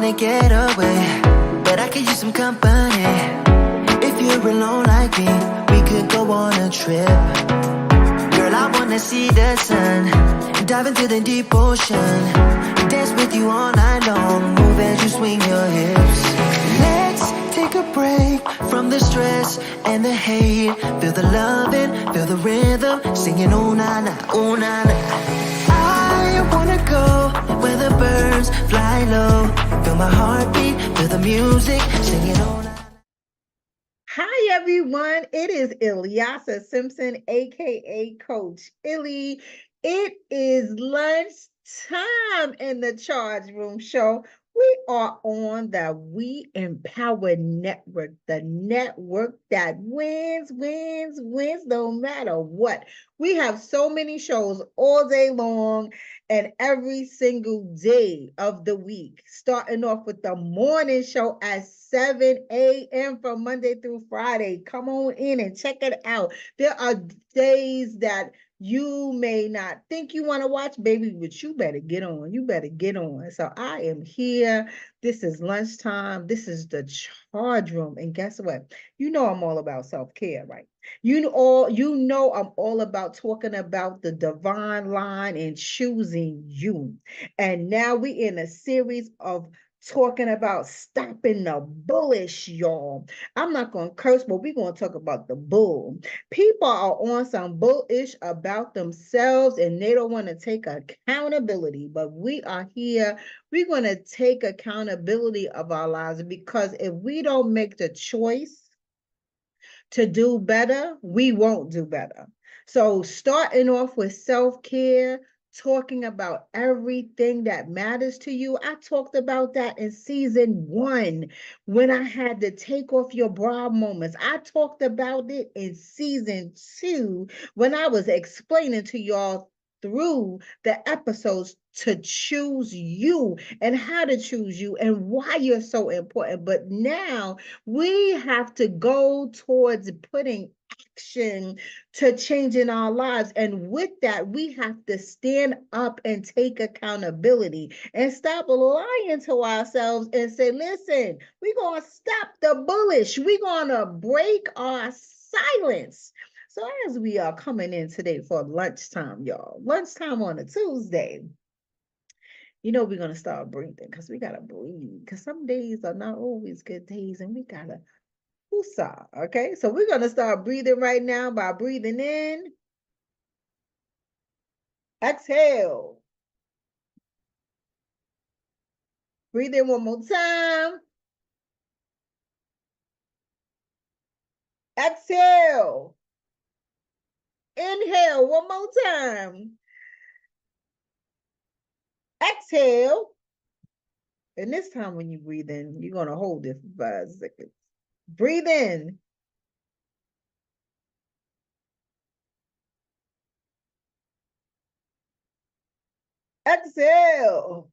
wanna get away, but I could use some company. If you're alone like me, we could go on a trip. Girl, I wanna see the sun, dive into the deep ocean, dance with you all night long, move as you swing your hips. Let's take a break from the stress and the hate. Feel the loving, feel the rhythm, singing oh na na, oh na na. I wanna go where the birds fly low, feel my heartbeat, feel the music, singing oh na na. Hi everyone, it is Ilyasa Simpson, aka Coach ILLY. It is lunch time in the Charge Room Show. We are on the We Empower Network, the network that wins no matter what. We have so many shows all day long and every single day of the week, starting off with the morning show at 7 a.m. from Monday through Friday. Come on in and check it out. There are days that you may not think you want to watch, baby, but you better get on. You better get on. So I am here. This is lunchtime. This is the Charge Room. And guess what? You know I'm all about self-care, right? You know I'm all about talking about the divine line and choosing you. And now we in a series of talking about stopping the bullish, y'all. I'm not going to curse, but we're going to talk about the bull. People are on some bullish about themselves and they don't want to take accountability, but we are here. We're going to take accountability of our lives, because if we don't make the choice to do better, we won't do better. So starting off with self-care, talking about everything that matters to you. I talked about that in season 1 when I had to take off your bra moments. I talked about it in season 2 when I was explaining to y'all through the episodes to choose you and how to choose you and why you're so important. But now we have to go towards putting action to changing our lives. And with that, we have to stand up and take accountability and stop lying to ourselves and say, listen, we're going to stop the bullish. We're going to break our silence. So as we are coming in today for lunchtime, y'all, lunchtime on a Tuesday, you know we're going to start breathing, because we got to breathe, because some days are not always good days, and we got to woosah, okay? So we're going to start breathing right now by breathing in, exhale. Breathe in one more time. Exhale. Inhale one more time. Exhale. And this time when you breathe in, you're going to hold it for 5 seconds. Breathe in. Exhale.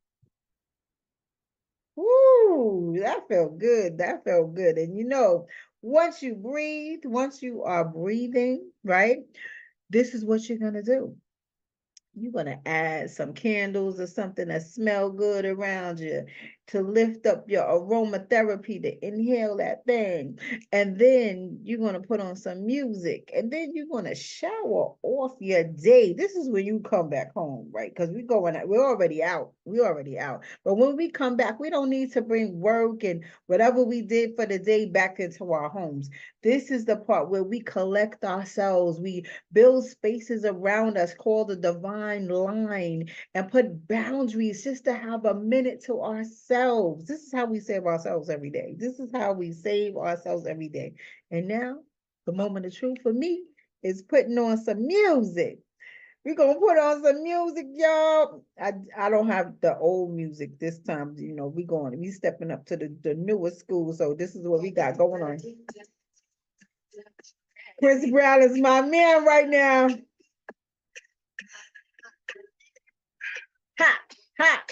Woo, that felt good. That felt good. And you know, once you breathe, once you are breathing, right, this is what you're going to do. You're going to add some candles or something that smell good around you to lift up your aromatherapy, to inhale that thing. And then you're going to put on some music, and then you're going to shower off your day. This is when you come back home, right? Because we're already out. We're already out. But when we come back, we don't need to bring work and whatever we did for the day back into our homes. This is the part where we collect ourselves. We build spaces around us called the divine line, and put boundaries just to have a minute to ourselves. This is how we save ourselves every day. This is how we save ourselves every day. And now, the moment of truth for me is putting on some music. We're going to put on some music, y'all. I don't have the old music this time. You know, we stepping up to the newest school. So this is what we got going on. Chris Brown is my man right now. Ha, ha.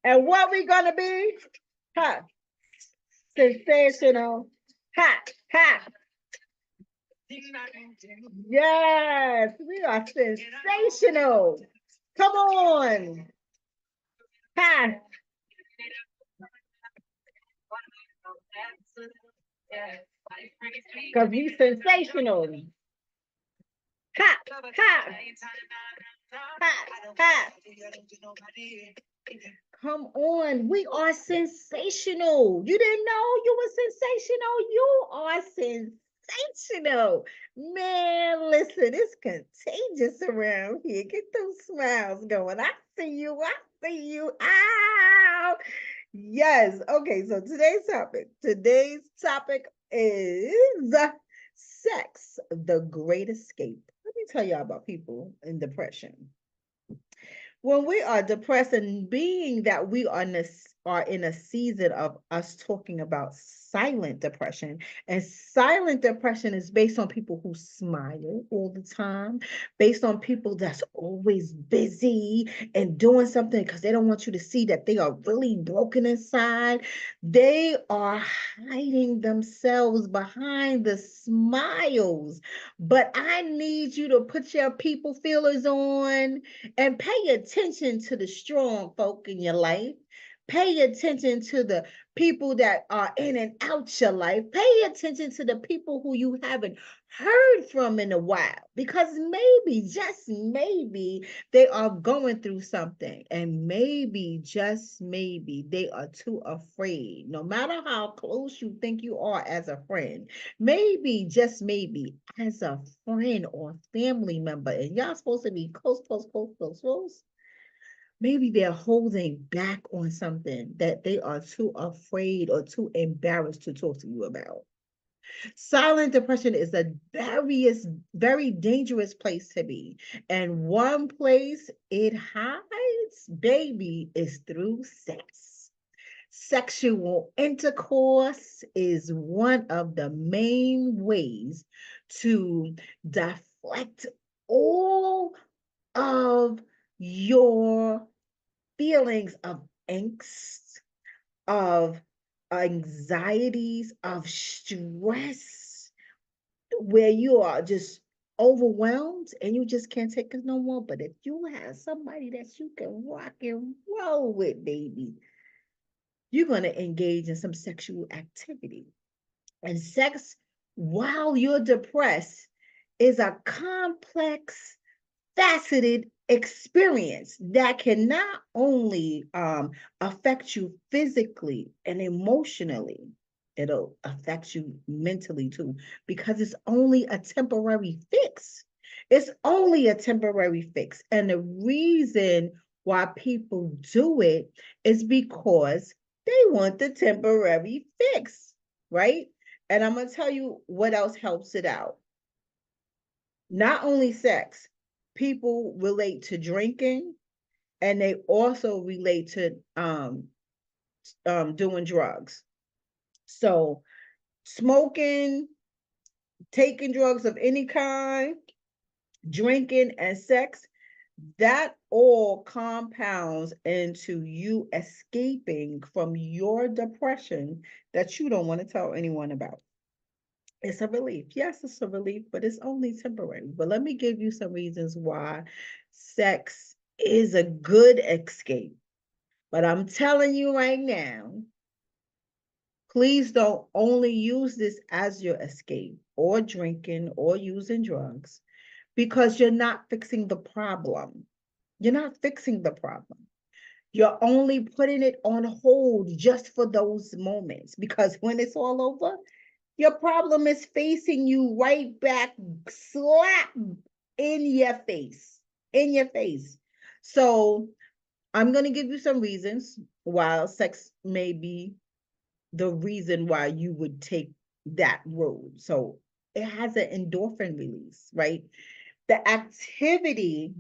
And what we gonna be? Ha. Sensational. Ha, ha. Yes, we are sensational. Come on. Ha. Because we sensational. Ha, ha, ha, ha. Come on, we are sensational. You didn't know you were sensational? You are sensational. Man, listen, it's contagious around here. Get those smiles going. I see you. I see you. Ow. Yes. Okay, so today's topic is sex, the great escape. Let me tell y'all about people in depression. When we are depressed, and being that we are in a season of us talking about silent depression, and silent depression is based on people who smile all the time, based on people that's always busy and doing something because they don't want you to see that they are really broken inside. They are hiding themselves behind the smiles. But I need you to put your people feelers on and pay attention to the strong folk in your life. Pay attention to the people that are in and out your life. Pay attention to the people who you haven't heard from in a while, because maybe, just maybe, they are going through something, and maybe, just maybe, they are too afraid. No matter how close you think you are as a friend, maybe, just maybe, as a friend or family member, and y'all supposed to be close, close, close, close, close. Maybe they're holding back on something that they are too afraid or too embarrassed to talk to you about. Silent depression is a very dangerous place to be. And one place it hides, baby, is through sex. Sexual intercourse is one of the main ways to deflect all of your feelings of angst, of anxieties, of stress, where you are just overwhelmed and you just can't take it no more. But if you have somebody that you can rock and roll with, baby, you're going to engage in some sexual activity. And sex, while you're depressed, is a complex, faceted experience that can not only affect you physically and emotionally, it'll affect you mentally too, because it's only a temporary fix. It's only a temporary fix. And the reason why people do it is because they want the temporary fix, right? And I'm going to tell you what else helps it out. Not only sex, people relate to drinking, and they also relate to doing drugs. So smoking, taking drugs of any kind, drinking, and sex, that all compounds into you escaping from your depression that you don't want to tell anyone about. It's a relief. Yes, it's a relief, but it's only temporary. But let me give you some reasons why sex is a good escape. But I'm telling you right now, please don't only use this as your escape, or drinking, or using drugs, because you're not fixing the problem. You're not fixing the problem. You're only putting it on hold just for those moments, because when it's all over, your problem is facing you right back, slap in your face, in your face. So I'm going to give you some reasons why sex may be the reason why you would take that road. So it has an endorphin release, right? The activity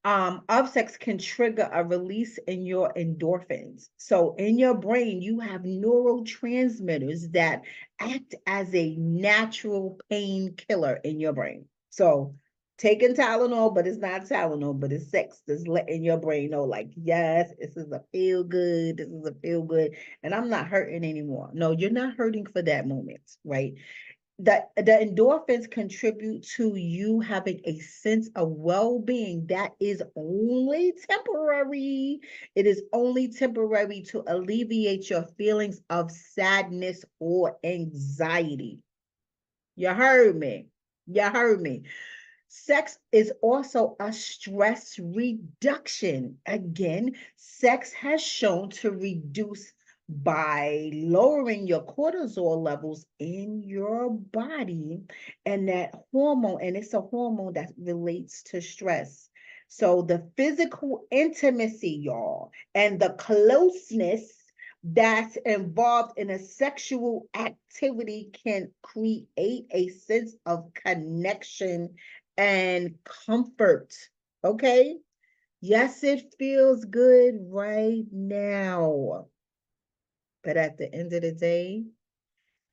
of sex can trigger a release in your endorphins. So in your brain, you have neurotransmitters that act as a natural painkiller in your brain. So taking Tylenol, but it's not Tylenol, but it's sex that's letting your brain know, like, yes, this is a feel good, this is a feel good, and I'm not hurting anymore. No, you're not hurting for that moment, right? the endorphins contribute to you having a sense of well-being that is only temporary. It is only temporary to alleviate your feelings of sadness or anxiety. You heard me. You heard me. Sex is also a stress reduction. Again, sex has shown to reduce by lowering your cortisol levels in your body, and that hormone, and it's a hormone that relates to stress. So the physical intimacy, y'all, and the closeness that's involved in a sexual activity can create a sense of connection and comfort. Okay. Yes, it feels good right now. But at the end of the day,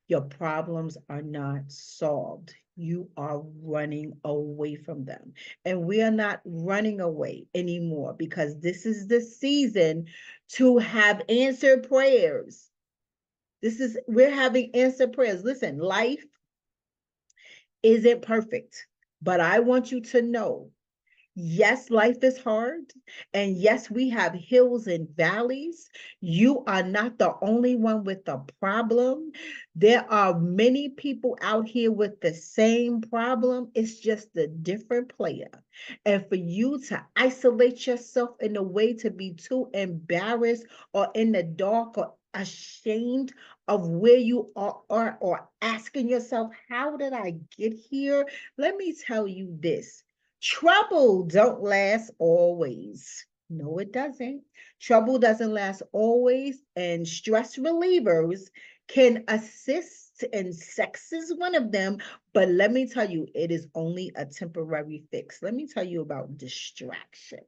your problems are not solved. You are running away from them. And we are not running away anymore because this is the season to have answered prayers. We're having answered prayers. Listen, life isn't perfect, but I want you to know, yes, life is hard. And yes, we have hills and valleys. You are not the only one with a problem. There are many people out here with the same problem. It's just a different player. And for you to isolate yourself in a way to be too embarrassed or in the dark or ashamed of where you are or asking yourself, how did I get here? Let me tell you this. Trouble don't last always. No, it doesn't. Trouble doesn't last always, and stress relievers can assist, and sex is one of them. But let me tell you, it is only a temporary fix. Let me tell you about distraction.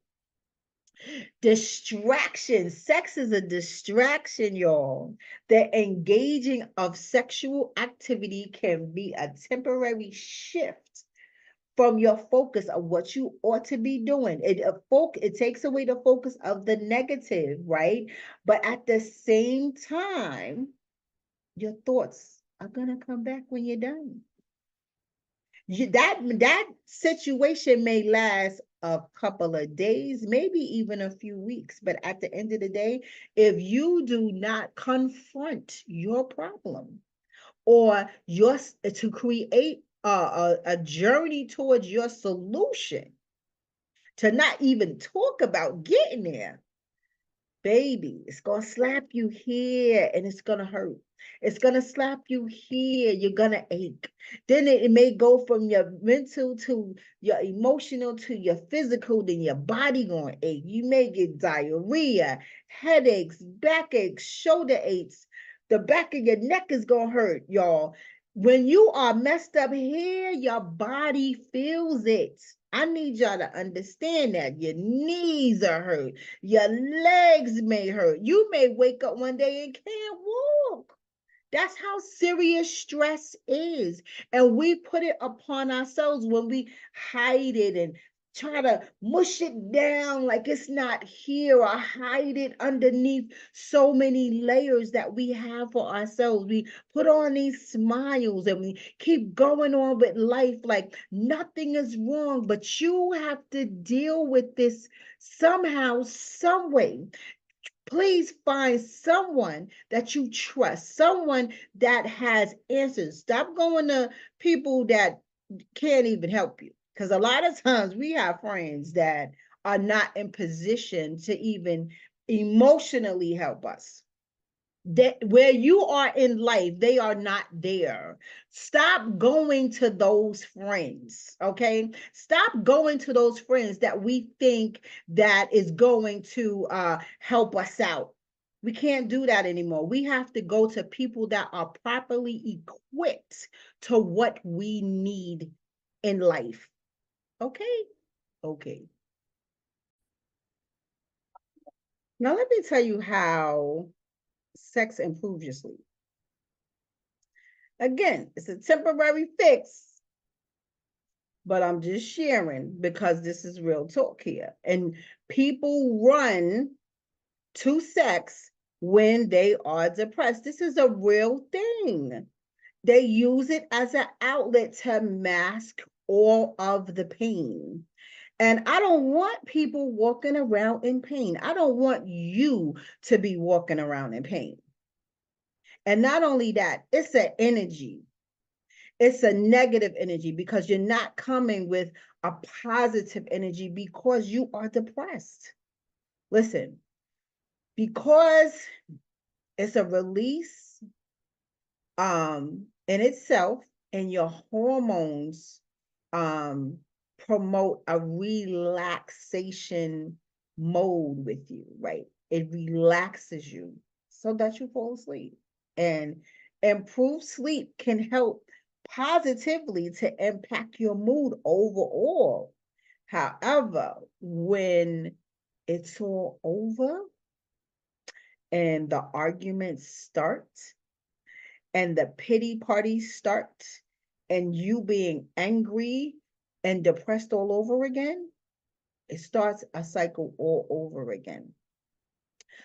Distraction. Sex is a distraction, y'all. The engaging of sexual activity can be a temporary shift from your focus of what you ought to be doing. It takes away the focus of the negative, right? But at the same time, your thoughts are gonna come back when you're done. That situation may last a couple of days, maybe even a few weeks, but at the end of the day, if you do not confront your problem or to create a journey towards your solution, to not even talk about getting there, baby, it's gonna slap you here and it's gonna hurt. It's gonna slap you here, you're gonna ache. Then it may go from your mental to your emotional to your physical, then your body gonna ache. You may get diarrhea, headaches, backaches, shoulder aches. The back of your neck is gonna hurt, y'all. When you are messed up here, your body feels it. I need y'all to understand that. Your knees are hurt. Your legs may hurt. You may wake up one day and can't walk. That's how serious stress is. And we put it upon ourselves when we hide it and try to mush it down like it's not here or hide it underneath so many layers that we have for ourselves. We put on these smiles and we keep going on with life like nothing is wrong, but you have to deal with this somehow, some way. Please find someone that you trust, someone that has answers. Stop going to people that can't even help you. Because a lot of times we have friends that are not in position to even emotionally help us. That where you are in life, they are not there. Stop going to those friends, okay? Stop going to those friends that we think that is going to help us out. We can't do that anymore. We have to go to people that are properly equipped to what we need in life. Okay? Okay. Now let me tell you how sex improves your sleep. Again, it's a temporary fix, but I'm just sharing because this is real talk here. And people run to sex when they are depressed. This is a real thing. They use it as an outlet to mask all of the pain. And I don't want people walking around in pain. I don't want you to be walking around in pain. And not only that, it's an energy. It's a negative energy because you're not coming with a positive energy because you are depressed. Listen, because it's a release in itself, and your hormones promote a relaxation mode with you, right? It relaxes you so that you fall asleep. And improved sleep can help positively to impact your mood overall. However, when it's all over and the arguments start and the pity party starts and you being angry and depressed all over again, it starts a cycle all over again.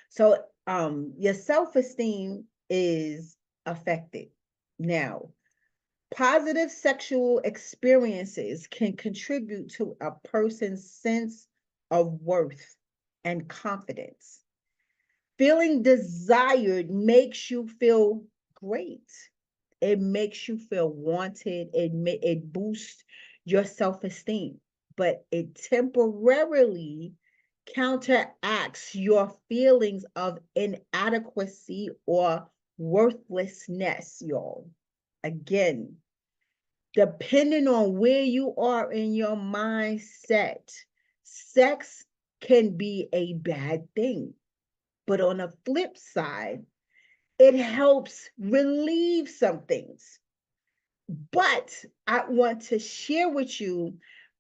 So your self-esteem is affected. Now, positive sexual experiences can contribute to a person's sense of worth and confidence. Feeling desired makes you feel great. It makes you feel wanted. It boosts your self-esteem, but it temporarily counteracts your feelings of inadequacy or worthlessness, y'all. Again, depending on where you are in your mindset, sex can be a bad thing. But on the flip side, it helps relieve some things. But I want to share with you,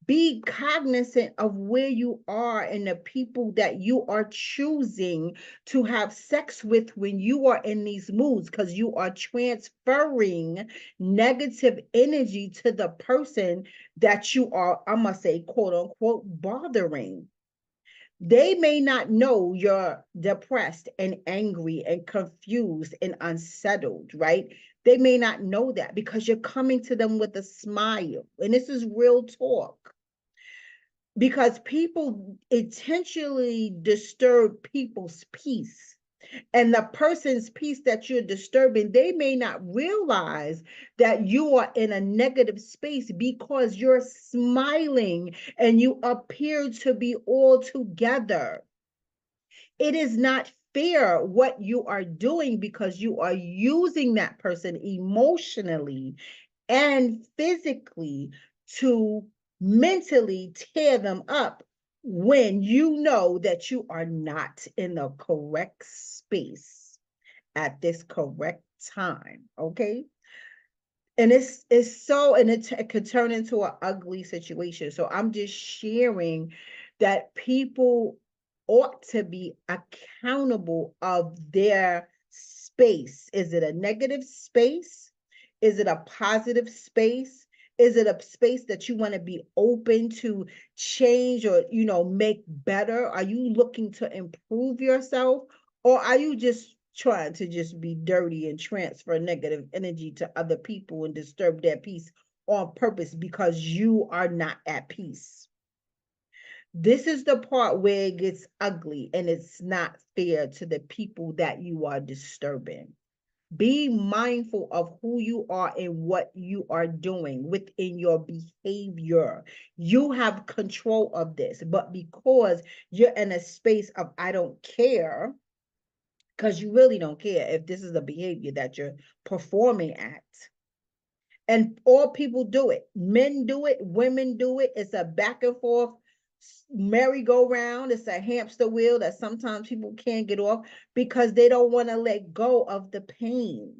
be cognizant of where you are and the people that you are choosing to have sex with when you are in these moods, because you are transferring negative energy to the person that you are, I must say, quote unquote, bothering. They may not know you're depressed and angry and confused and unsettled, right? They may not know that because you're coming to them with a smile. And this is real talk. Because people intentionally disturb people's peace, and the person's peace that you're disturbing, they may not realize that you are in a negative space because you're smiling and you appear to be all together. It is not fair what you are doing because you are using that person emotionally and physically to mentally tear them up when you know that you are not in the correct space at this correct time. Okay. And it's so, and it could turn into an ugly situation. So I'm just sharing that people ought to be accountable of their space. Is it a negative space? Is it a positive space? Is it a space that you want to be open to change or, make better? Are you looking to improve yourself? Or are you just trying to just be dirty and transfer negative energy to other people and disturb their peace on purpose because you are not at peace? This is the part where it gets ugly and it's not fair to the people that you are disturbing. Be mindful of who you are and what you are doing within your behavior. You have control of this, but because you're in a space of I don't care, because you really don't care if this is a behavior that you're performing at. And all people do it. Men do it, women do it. It's a back and forth merry-go-round. It's a hamster wheel that sometimes people can't get off because they don't want to let go of the pain.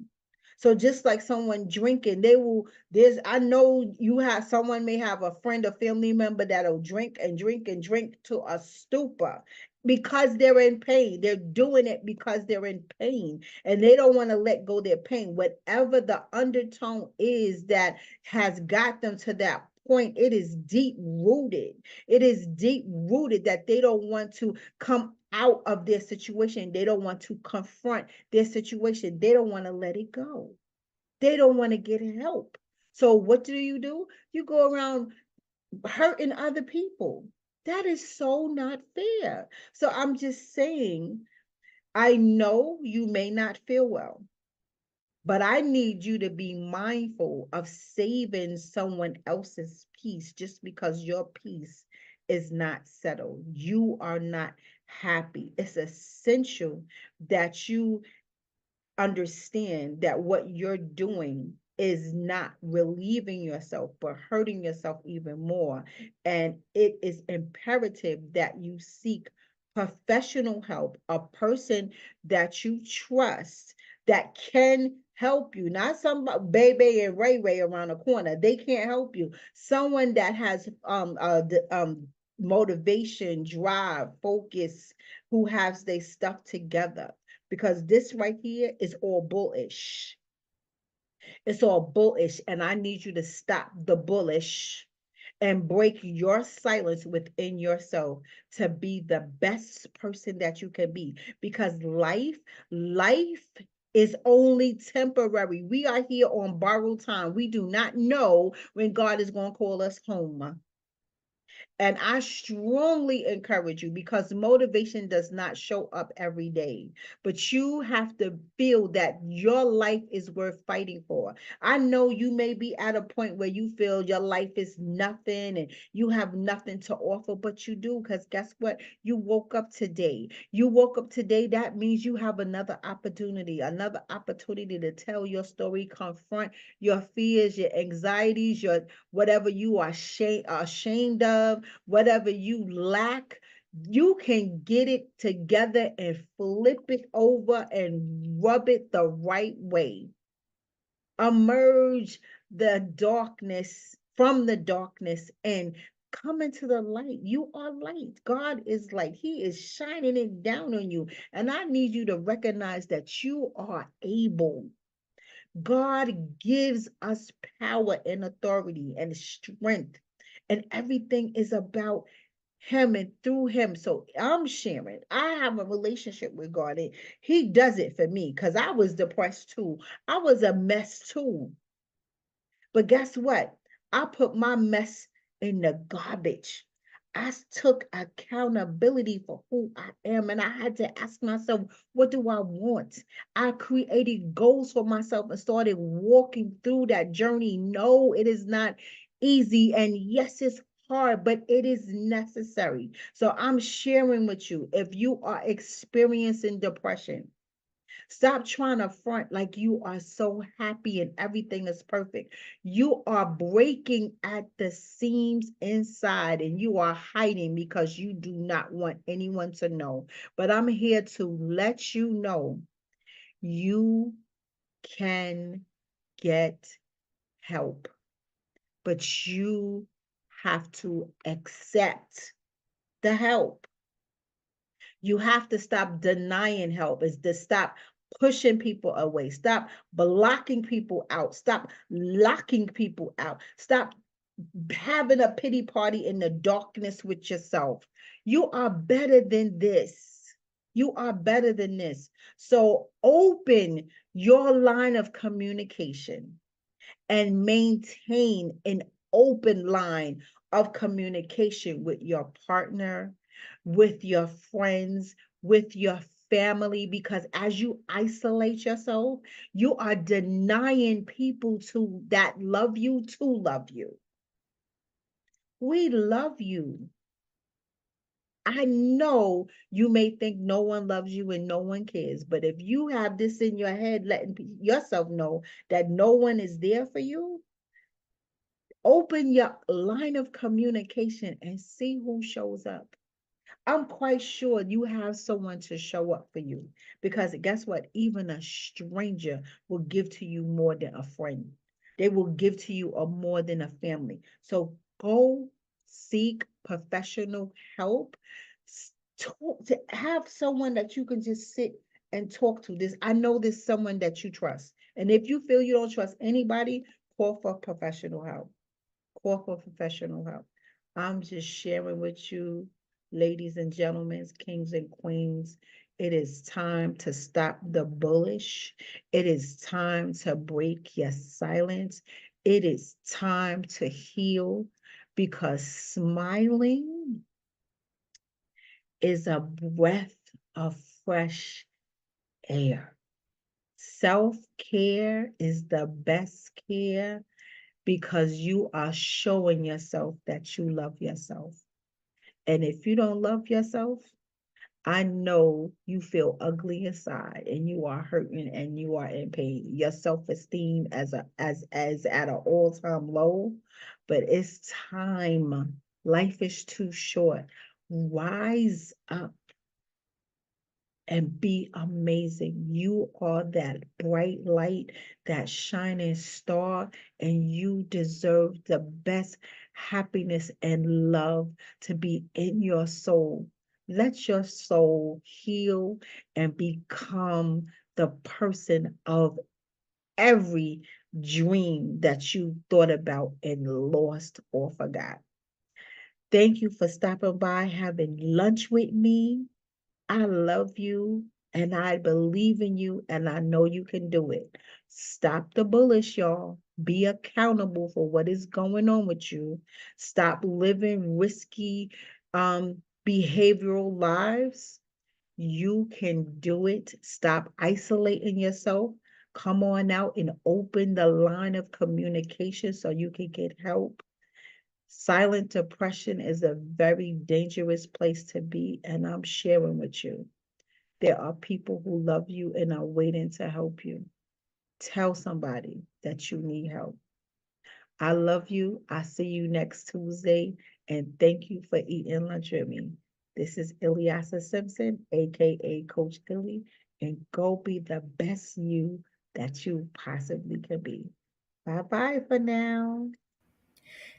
So just like someone drinking, I know you have, someone may have a friend or family member that'll drink and drink and drink to a stupor because they're in pain. They're doing it because they're in pain and they don't want to let go of their pain. Whatever the undertone is that has got them to that point, it is deep rooted. It is deep rooted that they don't want to come out of their situation. They don't want to confront their situation. They don't want to let it go. They don't want to get help. So what do? You go around hurting other people. That is so not fair. So I'm just saying, I know you may not feel well, but I need you to be mindful of saving someone else's peace just because your peace is not settled. You are not happy. It's essential that you understand that what you're doing is not relieving yourself, but hurting yourself even more. And it is imperative that you seek professional help, a person that you trust that can help you, not some baby and Ray Ray around the corner. They can't help you. Someone that has motivation, drive, focus, who has their stuff together, because this right here is all bullish. It's all bullish, and I need you to stop the bullish and break your silence within yourself to be the best person that you can be. Because life is only temporary. We are here on borrowed time. We do not know when God is going to call us home. And I strongly encourage you, because motivation does not show up every day, but you have to feel that your life is worth fighting for. I know you may be at a point where you feel your life is nothing and you have nothing to offer, but you do, because guess what? You woke up today. You woke up today. That means you have another opportunity to tell your story, confront your fears, your anxieties, your whatever you are ashamed of, whatever you lack. You can get it together and flip it over and rub it the right way. Emerge the darkness from the darkness and come into the light. You are light. God is light. He is shining it down on you. And I need you to recognize that you are able. God gives us power and authority and strength, and everything is about Him and through Him. So I'm sharing. I have a relationship with God, and He does it for me, because I was depressed too. I was a mess too. But guess what? I put my mess in the garbage. I took accountability for who I am, and I had to ask myself, what do I want? I created goals for myself and started walking through that journey. No, it is not easy. And yes, it's hard, but it is necessary. So I'm sharing with you, if you are experiencing depression, stop trying to front like you are so happy and everything is perfect. You are breaking at the seams inside, and you are hiding because you do not want anyone to know. But I'm here to let you know you can get help, but you have to accept the help. You have to stop denying help. Is to stop pushing people away. Stop blocking people out. Stop locking people out. Stop having a pity party in the darkness with yourself. You are better than this. You are better than this. So open your line of communication and maintain an open line of communication with your partner, with your friends, with your family, because as you isolate yourself, you are denying people to that love you to love you. We love you. I know you may think no one loves you and no one cares, but if you have this in your head, letting yourself know that no one is there for you, open your line of communication and see who shows up. I'm quite sure you have someone to show up for you, because guess what? Even a stranger will give to you more than a friend. They will give to you a more than a family. So go seek professional help. Talk to have someone that you can just sit and talk to. This, I know there's someone that you trust. And if you feel you don't trust anybody, call for professional help. Call for professional help. I'm just sharing with you, ladies and gentlemen, kings and queens. It is time to stop the bullish. It is time to break your silence. It is time to heal because smiling is a breath of fresh air. Self care is the best care because you are showing yourself that you love yourself. And if you don't love yourself, I know you feel ugly inside and you are hurting and you are in pain. Your self-esteem as at an all-time low, but it's time. Life is too short. Rise up and be amazing. You are that bright light, that shining star, and you deserve the best happiness and love to be in your soul. Let your soul heal and become the person of every dream that you thought about and lost or forgot. Thank you for stopping by, having lunch with me. I love you and I believe in you and I know you can do it. Stop the bullish, y'all. Be accountable for what is going on with you. Stop living risky behavioral lives. You can do it. Stop isolating yourself. Come on out and open the line of communication so you can get help. Silent depression is a very dangerous place to be, and I'm sharing with you. There are people who love you and are waiting to help you. Tell somebody that you need help. I love you. I see you next Tuesday. And thank you for eating lunch with me. This is Ilyasa Simpson, aka Coach Illy. And go be the best you that you possibly can be. Bye bye for now.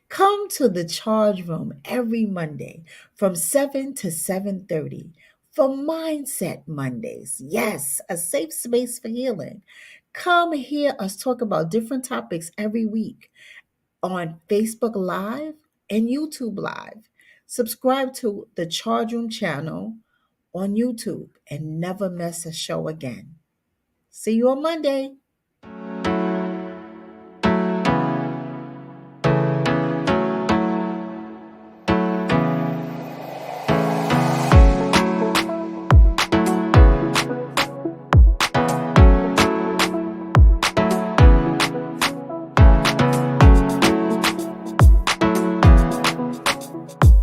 Come to the charge room every Monday from 7 to 7:30 for Mindset Mondays. Yes, a safe space for healing. Come hear us talk about different topics every week on Facebook Live and YouTube Live. Subscribe to the Charge Room channel on YouTube and never miss a show again. See you on Monday.